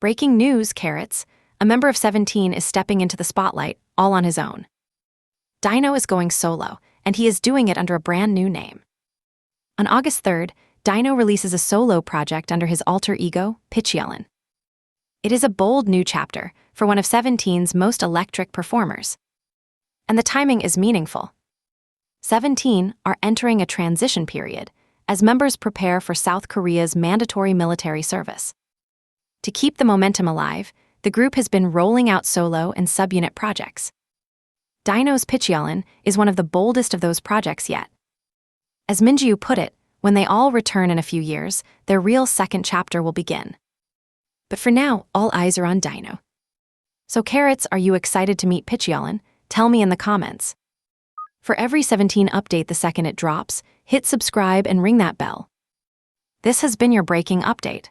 Breaking news, Carrots. A member of 17 is stepping into the spotlight, all on his own. Dino is going solo, and he is doing it under a brand new name. On August 3rd, Dino releases a solo project under his alter ego, Pitchyellen. It is a bold new chapter for one of 17's most electric performers. And the timing is meaningful. 17 are entering a transition period as members prepare for South Korea's mandatory military service. To keep the momentum alive, the group has been rolling out solo and subunit projects. Dino's Pitchyellen is one of the boldest of those projects yet. As Minjiu put it, when they all return in a few years, their real second chapter will begin. But for now, all eyes are on Dino. So Carrots, are you excited to meet Pitchyellen? Tell me in the comments. For every 17 update the second it drops, hit subscribe and ring that bell. This has been your breaking update.